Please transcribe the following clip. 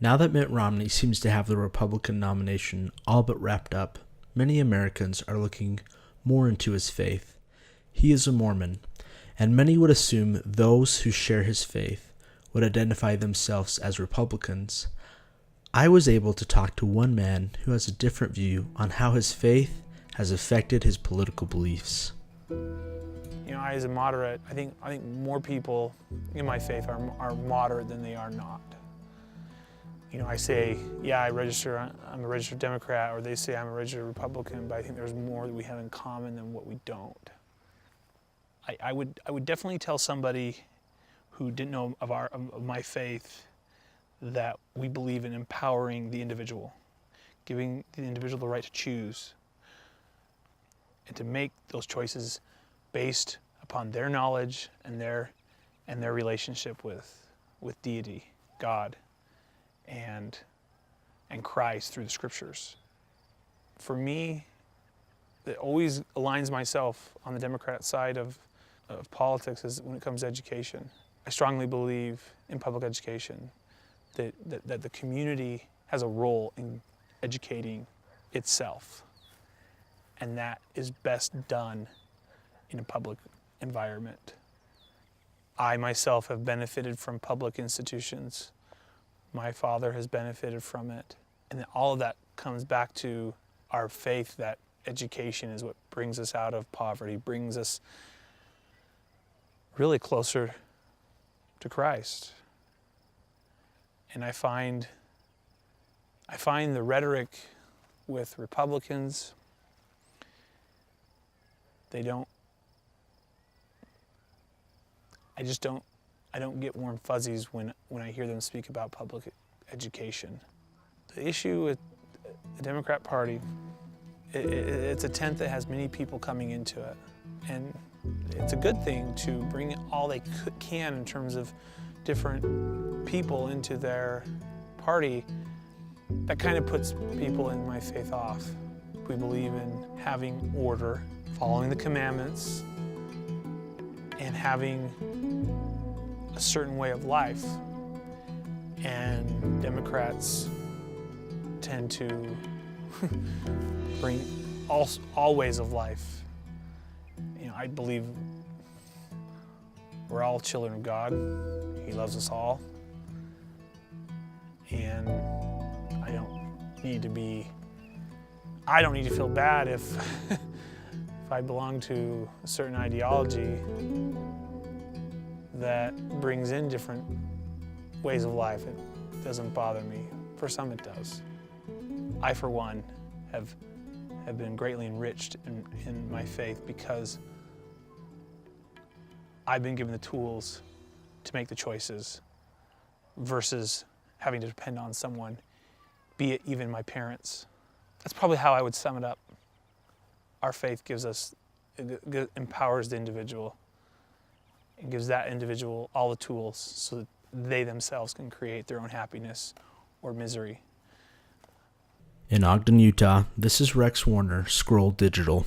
Now that Mitt Romney seems to have the Republican nomination all but wrapped up, many Americans are looking more into his faith. He is a Mormon, and many would assume those who share his faith would identify themselves as Republicans. I was able to talk to one man who has a different view on how his faith has affected his political beliefs. You know, I as a moderate, I think more people in my faith are moderate than they are not. You know, I say, yeah, I'm a registered Democrat, or they say I'm a registered Republican, but I think there's more that we have in common than what we don't. I would definitely tell somebody who didn't know of my faith that we believe in empowering the individual, giving the individual the right to choose and to make those choices based upon their knowledge and their relationship with deity, God, and Christ through the scriptures. For me, it always aligns myself on the Democrat side of politics is when it comes to education. I strongly believe in public education, that the community has a role in educating itself, and that is best done in a public environment. I myself have benefited from public institutions. My father has benefited from it. And all of that comes back to our faith that education is what brings us out of poverty, brings us really closer to Christ. And I find the rhetoric with Republicans, I don't get warm fuzzies when I hear them speak about public education. The issue with the Democrat Party, it's a tent that has many people coming into it. And it's a good thing to bring all they can in terms of different people into their party. That kind of puts people in my faith off. We believe in having order, following the commandments, and having a certain way of life. And Democrats tend to bring all ways of life. You know, I believe we're all children of God. He loves us all. And I don't need to feel bad if I belong to a certain ideology that brings in different ways of life. It doesn't bother me. For some it does. I, for one, have been greatly enriched in my faith because I've been given the tools to make the choices versus having to depend on someone, be it even my parents. That's probably how I would sum it up. Our faith empowers the individual and gives that individual all the tools so that they themselves can create their own happiness or misery. In Ogden, Utah, this is Rex Warner, Scroll Digital.